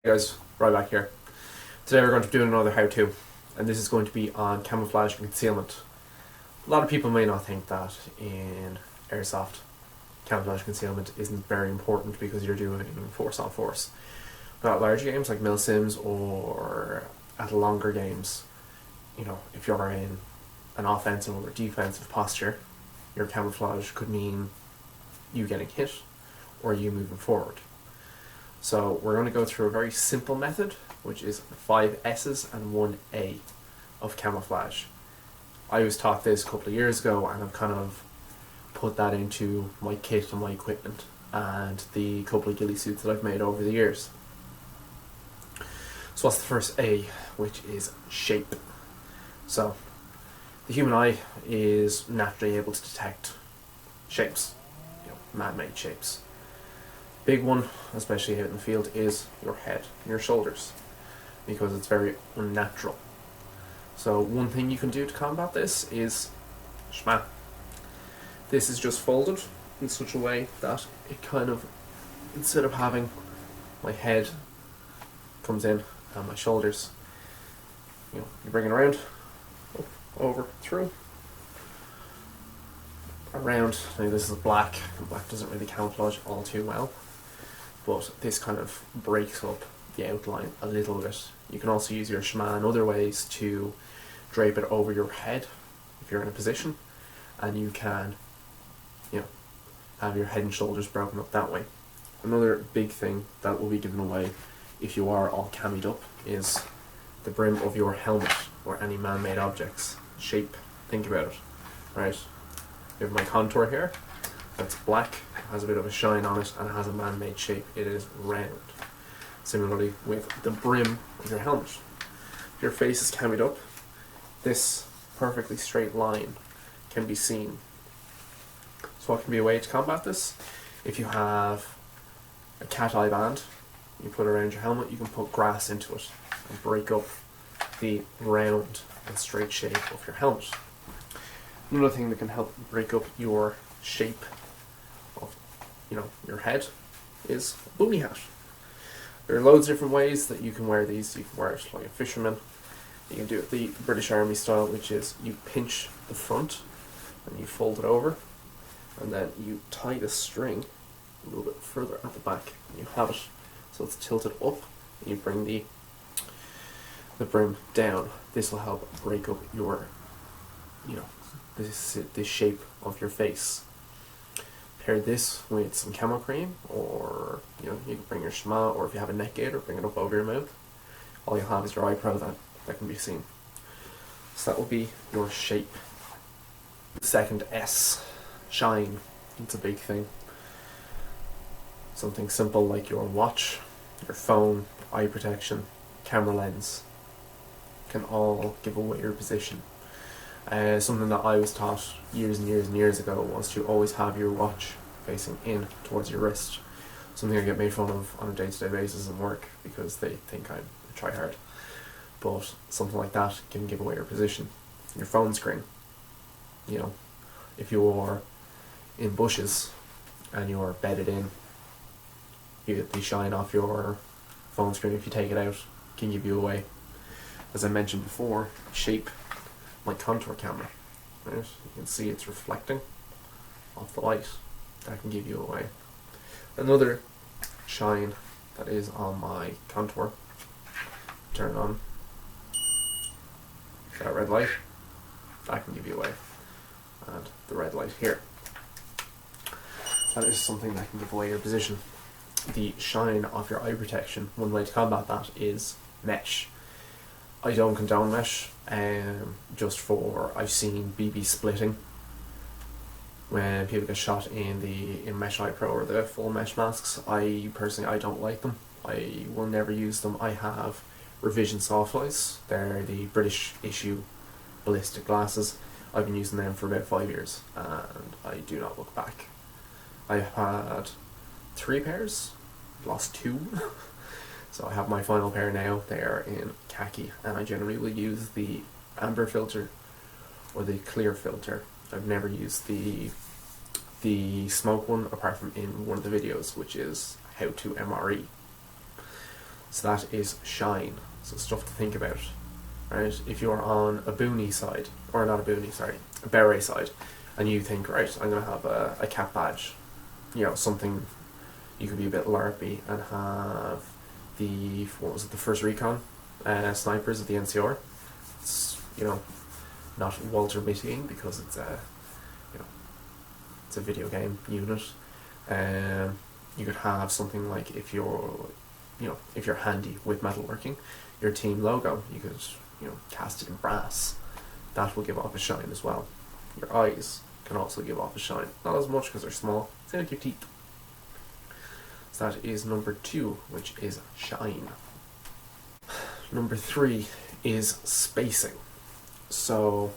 Hey guys, right back here. Today we're going to be doing another how-to, and this is going to be on camouflage and concealment. A lot of people may not think that in Airsoft, camouflage concealment isn't very important because you're doing force on force. But at larger games like mil-sims or at longer games, if you're in an offensive or defensive posture, your camouflage could mean you getting hit or you moving forward. So we're going to go through a very simple method, which is 5 S's and 1 A of camouflage. I was taught this a couple of years ago, and I've kind of put that into my kit and my equipment and the couple of ghillie suits that I've made over the years. So what's the first A, which is shape. So the human eye is naturally able to detect shapes, man-made shapes. Big one, especially out in the field, is your head and your shoulders, because it's very unnatural. So one thing you can do to combat this is shma. This is just folded in such a way that it kind of, instead of having my head comes in and my shoulders, you bring it around, up, over, through, around. Now this is black, and black doesn't really camouflage all too well, but this kind of breaks up the outline a little bit. You can also use your shema in other ways to drape it over your head if you're in a position, and you can have your head and shoulders broken up that way. Another big thing that will be given away if you are all camied up is the brim of your helmet or any man-made objects. Shape, think about it, right? You have my contour here, that's black, has a bit of a shine on it, and it has a man-made shape. It is round. Similarly with the brim of your helmet. If your face is camied up, this perfectly straight line can be seen. So what can be a way to combat this? If you have a cat eye band, you put it around your helmet, you can put grass into it and break up the round and straight shape of your helmet. Another thing that can help break up your shape of your head is a boonie hat. There are loads of different ways that you can wear these. You can wear it like a fisherman. You can do it the British Army style, which is you pinch the front and you fold it over, and then you tie the string a little bit further at the back, and you have it so it's tilted up, and you bring the brim down. This will help break up your this shape of your face. Pair this with some camo cream, or you can bring your shema, or if you have a neck gaiter, bring it up over your mouth. All you'll have is your eyebrow that can be seen. So that will be your shape. The second S, shine. It's a big thing. Something simple like your watch, your phone, eye protection, camera lens can all give away your position. Something that I was taught years and years and years ago was to always have your watch facing in towards your wrist. Something I get made fun of on a day-to-day basis in work because they think I'm a try-hard. But something like that can give away your position. Your phone screen. If you're in bushes and you're bedded in, you get the shine off your phone screen. If you take it out, it can give you away. As I mentioned before, shape, my contour camera, right? You can see it's reflecting off the light. That can give you away. Another shine that is on my contour, turn on that red light, that can give you away. And the red light here, that is something that can give away your position. The shine off your eye protection, one way to combat that is mesh. I don't condone mesh, I've seen BB splitting when people get shot in Mesh Eye Pro or the full mesh masks. I don't like them. I will never use them. I have Revision soft eyes. They're the British issue ballistic glasses. I've been using them for about 5 years and I do not look back. I've had 3 pairs, lost 2. So I have my final pair now. They are in khaki, and I generally will use the amber filter or the clear filter. I've never used the smoke one apart from in one of the videos, which is how to MRE. So that is shine. So stuff to think about, right? If you're on a boonie side, or not a boonie, sorry, a beret side, and you think, right, I'm going to have a cap badge, you know, something, you could be a bit LARPy and have the, what was it, the first recon snipers at the NCR. It's, you know, not Walter Mittying because it's a, you know, it's a video game unit. You could have something like, if you're, you know, if you're handy with metalworking, your team logo, you could, you know, cast it in brass. That will give off a shine as well. Your eyes can also give off a shine. Not as much because they're small. Same like your teeth. So that is number 2, which is shine. Number 3 is spacing. So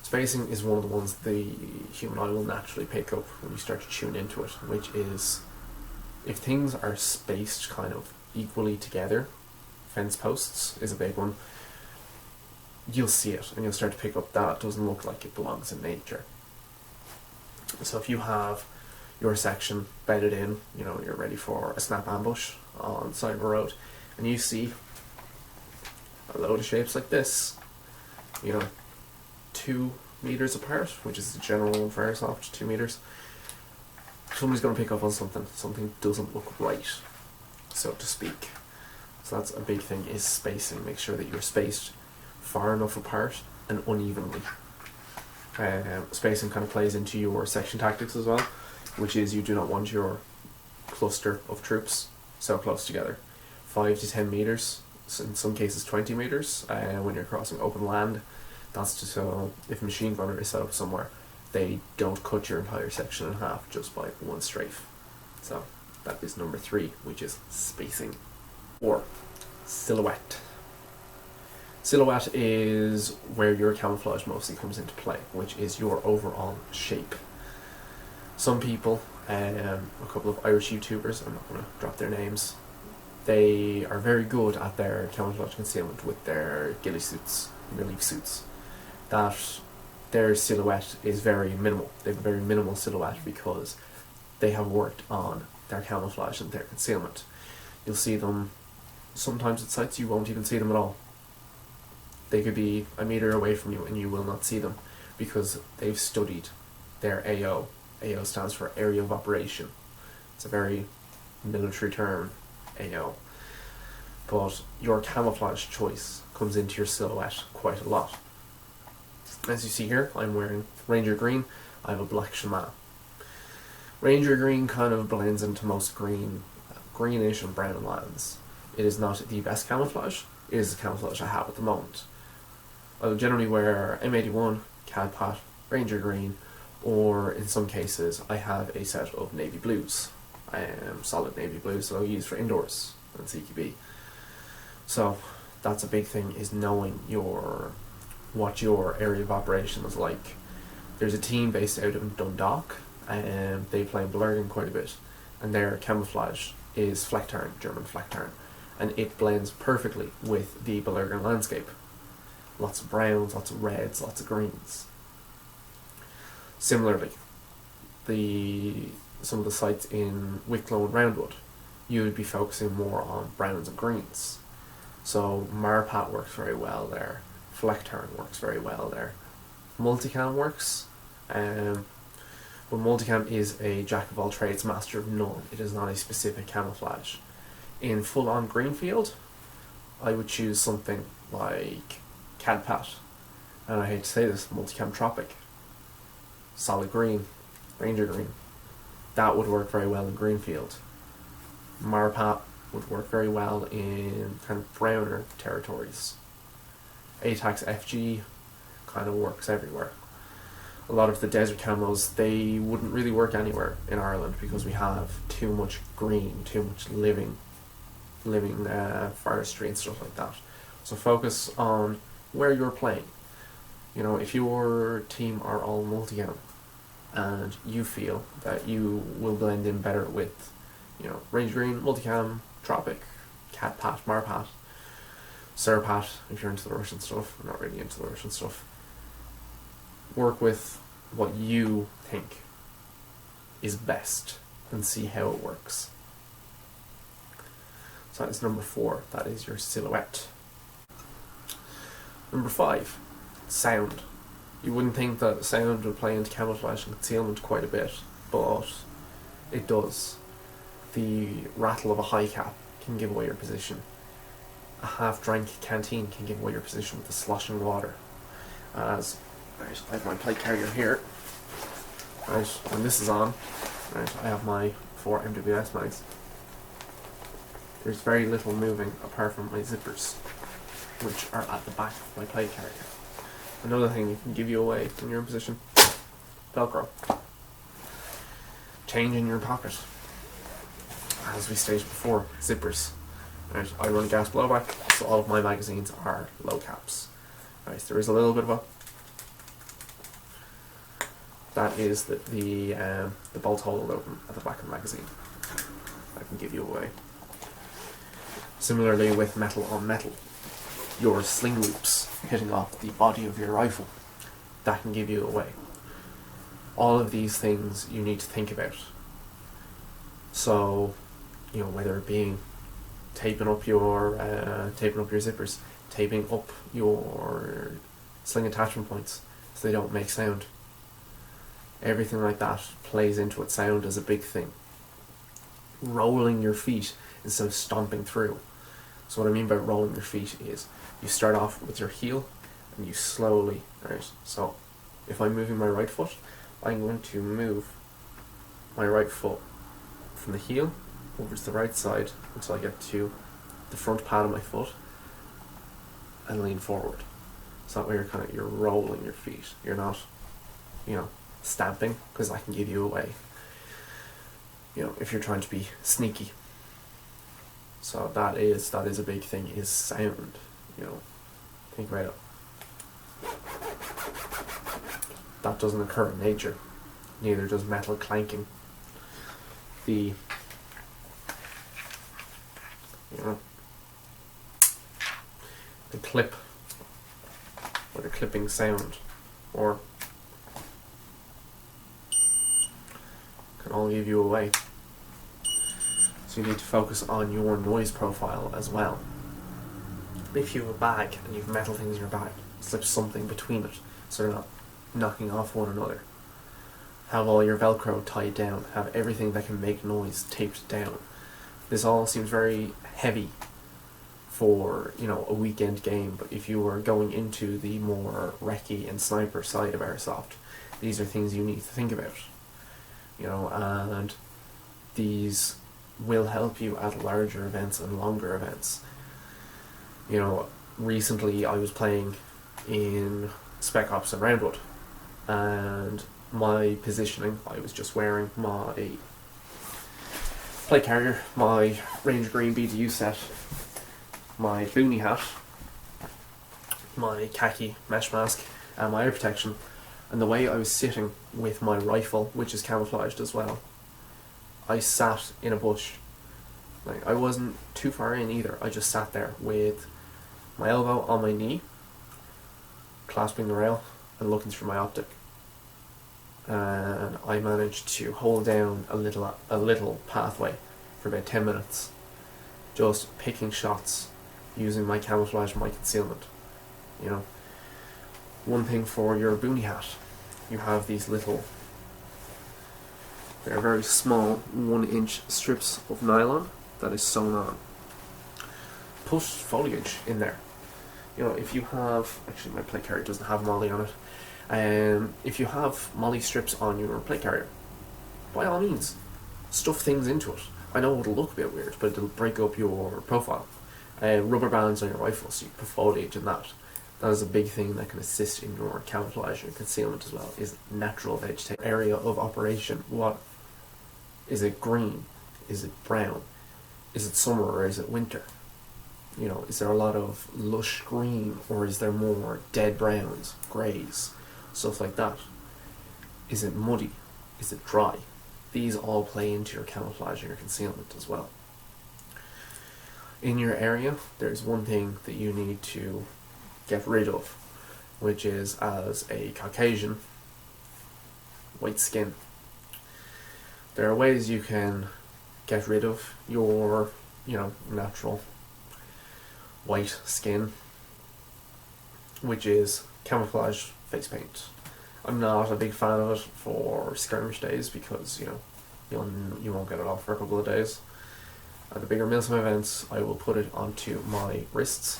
spacing is one of the ones the human eye will naturally pick up when you start to tune into it, which is, if things are spaced kind of equally together, fence posts is a big one, you'll see it and you'll start to pick up that it doesn't look like it belongs in nature. So if you have your section bedded in, you know, you're ready for a snap ambush on the side of a road, and you see a load of shapes like this, you know, 2 meters apart, which is the general one for Airsoft, 2 meters, somebody's going to pick up on something doesn't look right, so to speak. So that's a big thing, is spacing. Make sure that you're spaced far enough apart and unevenly. Spacing kind of plays into your section tactics as well, which is you do not want your cluster of troops so close together. 5 to 10 meters, in some cases 20 meters, when you're crossing open land. That's just so if a machine gunner is set up somewhere, they don't cut your entire section in half just by one strafe. So that is number 3, which is spacing. Or silhouette. Silhouette is where your camouflage mostly comes into play, which is your overall shape. Some people, a couple of Irish YouTubers, I'm not going to drop their names, they are very good at their camouflage concealment with their ghillie suits, relief suits. That their silhouette is very minimal. They have a very minimal silhouette because they have worked on their camouflage and their concealment. You'll see them sometimes at sites, you won't even see them at all. They could be a meter away from you and you will not see them because they've studied their AO. AO stands for area of operation. It's a very military term, AO. But your camouflage choice comes into your silhouette quite a lot. As you see here, I'm wearing Ranger Green. I have a black shaman. Ranger Green kind of blends into most greenish and brown lands. It is not the best camouflage. It is the camouflage I have at the moment. I will generally wear M81, Cadpat, Ranger Green, or in some cases I have a set of navy blues. Solid navy blues that I'll use for indoors and CQB. So that's a big thing, is knowing what your area of operation is like. There's a team based out of Dundalk, and they play in Belergen quite a bit, and their camouflage is Flecktarn, German Flecktarn, and it blends perfectly with the Belergen landscape. Lots of browns, lots of reds, lots of greens. Similarly, some of the sites in Wicklow and Roundwood, you would be focusing more on browns and greens. So Marpat works very well there. Flecktarn works very well there. Multicam works, but Multicam is a jack of all trades, master of none. It is not a specific camouflage. In full-on greenfield, I would choose something like Cadpat, and I hate to say this, Multicam Tropic. Solid green, Ranger Green. That would work very well in greenfield. Marpat would work very well in kind of browner territories. ATAX FG kind of works everywhere. A lot of the desert camos, they wouldn't really work anywhere in Ireland because we have too much green, too much living forestry and stuff like that. So focus on where you're playing. You know, if your team are all multi-cam and you feel that you will blend in better with, you know, Ranger Green, Multicam, Tropic, Cadpat, Marpat, Serpat, if you're into the Russian stuff. I'm not really into the Russian stuff. Work with what you think is best and see how it works. So that is number 4. That is your silhouette. Number 5, sound. You wouldn't think that sound would play into camouflage and concealment quite a bit, but it does. The rattle of a high cap can give away your position. A half-drank canteen can give away your position with the sloshing water. As right, I have my plate carrier here. Right, when this is on, right, I have my 4 MWS mags. There's very little moving apart from my zippers, which are at the back of my plate carrier. Another thing that can give you away when you're in position: Velcro. Change in your pocket. As we stated before, zippers. Right, I run a gas blowback, so all of my magazines are low caps. Right, there is a little bit of a... That is the bolt hole will open at the back of the magazine. That can give you away. Similarly with metal on metal, your sling loops hitting off the body of your rifle, that can give you away. All of these things you need to think about. So, you know, whether it being taping up your zippers, taping up your sling attachment points so they don't make sound. Everything like that plays into it. Sound is a big thing. Rolling your feet instead of stomping through. So what I mean by rolling your feet is you start off with your heel and you slowly, right? So if I'm moving my right foot, I'm going to move my right foot from the heel over to the right side until I get to the front pad of my foot and lean forward. So that way you're rolling your feet. You're not, stamping, because that can give you away. If you're trying to be sneaky. So that is a big thing, is sound. Think about it. That doesn't occur in nature. Neither does metal clanking. The clip, or the clipping sound, or can all give you away. So you need to focus on your noise profile as well. If you have a bag and you have metal things in your bag, slip something between it so they're not knocking off one another. Have all your Velcro tied down. Have everything that can make noise taped down. This all seems very heavy for, a weekend game, but if you were going into the more recce and sniper side of Airsoft, these are things you need to think about. And these will help you at larger events and longer events. Recently I was playing in Spec Ops and Roundwood, and my positioning, I was just wearing my plate carrier, my Ranger Green BDU set, my boonie hat, my khaki mesh mask, and my ear protection. And the way I was sitting with my rifle, which is camouflaged as well, I sat in a bush. I wasn't too far in either. I just sat there with my elbow on my knee, clasping the rail and looking through my optic. And I managed to hold down a little pathway for about 10 minutes, just picking shots using my camouflage and my concealment. One thing for your boonie hat, you have these little, they're very small 1-inch strips of nylon that is sewn on. Put foliage in there. If you have, actually my plate carrier doesn't have molly on it, if you have molly strips on your plate carrier, by all means, stuff things into it. I know it'll look a bit weird, but it'll break up your profile. Rubber bands on your rifle, so you can put foliage in that. That is a big thing that can assist in your camouflage and concealment as well, is natural vegetation. Area of operation, what? Is it green? Is it brown? Is it summer or is it winter? Is there a lot of lush green, or is there more dead browns, greys, stuff like that? Is it muddy? Is it dry? These all play into your camouflage and your concealment as well. In your area, there's one thing that you need to get rid of, which is, as a Caucasian, white skin. There are ways you can get rid of your natural white skin, which is camouflage face paint. I'm not a big fan of it for skirmish days because you won't get it off for a couple of days. At the bigger milsim events, I will put it onto my wrists,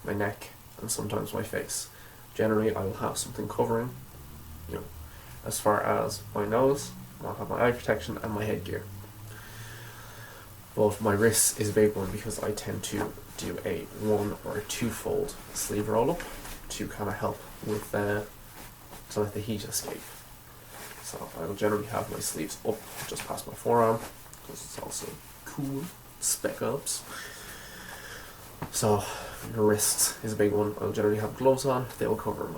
my neck, and sometimes my face. Generally, I will have something covering, as far as my nose. I'll have my eye protection and my headgear. But my wrists is a big one because I tend to do a 1 or 2 fold sleeve roll up to kind of help with to let the heat escape. So I will generally have my sleeves up just past my forearm because it's also cool, spec ups. So your wrists is a big one. I'll generally have gloves on. They will cover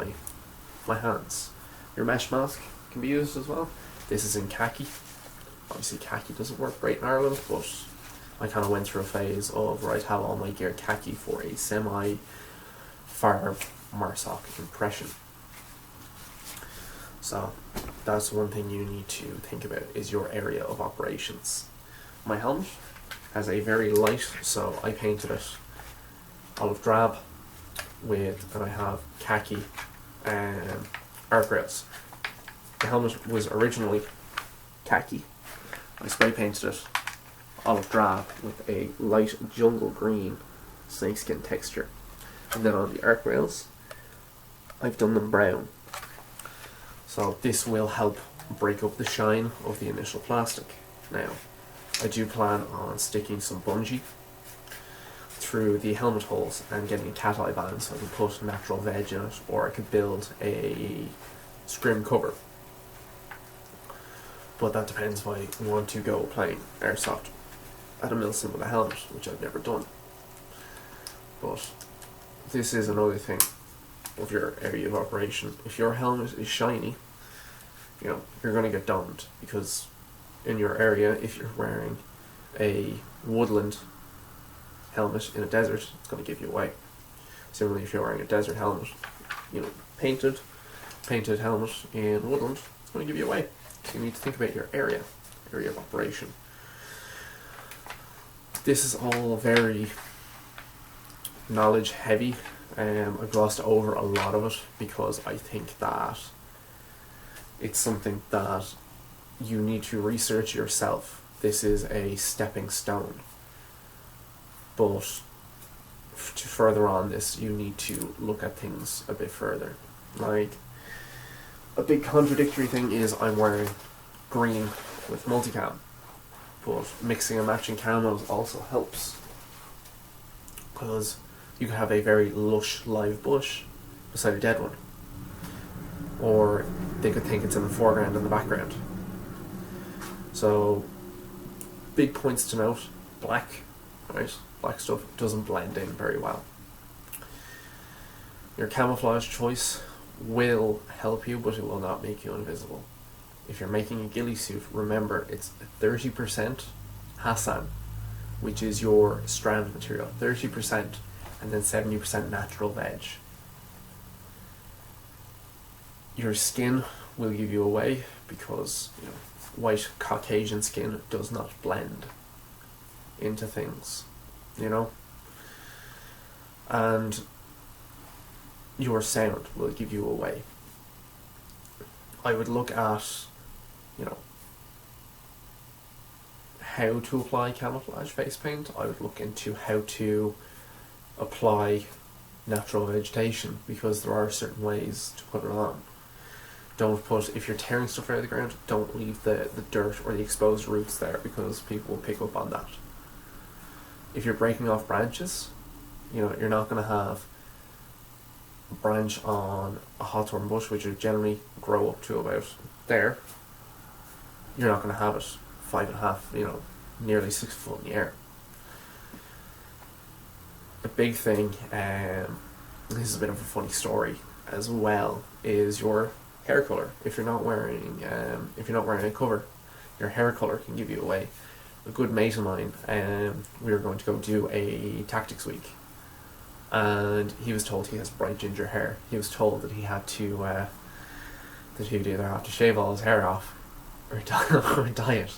my hands. Your mesh mask can be used as well. This is in khaki. Obviously khaki doesn't work great in Ireland, but I kind of went through a phase of where I'd have all my gear khaki for a semi-farb MARSOC impression. So that's one thing you need to think about is your area of operations. My helmet has a very light, so I painted it olive drab and I have khaki arc rails. The helmet was originally khaki. I spray painted it olive drab with a light jungle green snakeskin texture. And then on the arc rails, I've done them brown. So this will help break up the shine of the initial plastic. Now, I do plan on sticking some bungee through the helmet holes and getting a cat eye band so I can put natural veg in it, or I could build a scrim cover. But that depends if I want to go playing Airsoft at a milsim with a helmet, which I've never done. But this is another thing of your area of operation. If your helmet is shiny, you're going to get domed, because in your area, if you're wearing a woodland helmet in a desert, it's going to give you away. Similarly, if you're wearing a desert helmet, painted helmet in woodland, it's going to give you away. So you need to think about your area of operation. This is all very knowledge heavy. I glossed over a lot of it because I think that it's something that you need to research yourself. This is a stepping stone. But to further on this, you need to look at things a bit further. Like, a big contradictory thing is I'm wearing green with multicam, but mixing and matching camos also helps, because you can have a very lush live bush beside a dead one, or they could think it's in the foreground and the background. So, big points to note: black, right? Black stuff doesn't blend in very well. Your camouflage choice will help you, but it will not make you invisible. If you're making a ghillie suit, remember it's 30% Hassan, which is your strand material, 30%, and then 70% natural veg. Your skin will give you away because white Caucasian skin does not blend into things, and your sound will give you away. I would look at how to apply camouflage face paint. I would look into how to apply natural vegetation, because there are certain ways to put it on. If you're tearing stuff out of the ground, don't leave the dirt or the exposed roots there, because people will pick up on that. If you're breaking off branches, you're not going to have a branch on a hawthorn bush, which would generally grow up to about there. You're not going to have it 5.5, nearly 6 foot in the air. A big thing, this is a bit of a funny story as well, is your hair color. If you're not wearing a cover, your hair color can give you away. A good mate of mine, we were going to go do a tactics week, and he was told he has bright ginger hair. He was told that he had to that he would either have to shave all his hair off or dye it.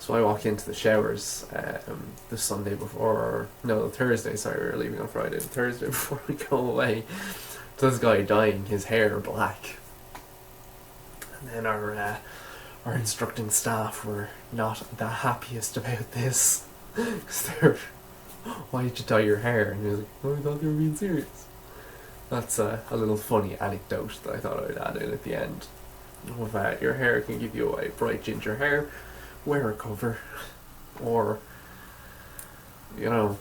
So I walk into the showers the Sunday before, no, the Thursday, sorry, we were leaving on Friday, the Thursday before we go away, to this guy dyeing his hair black. And then our instructing staff were not the happiest about this. Because they're, why did you dye your hair? And he was like, oh, I thought they were being serious. That's a little funny anecdote that I thought I would add in at the end. If your hair can give you a bright ginger hair, wear a cover. Or, you know,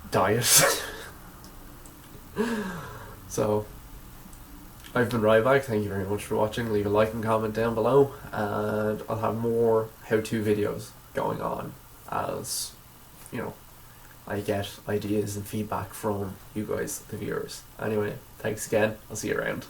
dye it. So, I've been Ryback, thank you very much for watching. Leave a like and comment down below, and I'll have more how-to videos going on as, you know, I get ideas and feedback from you guys, the viewers. Anyway, thanks again, I'll see you around.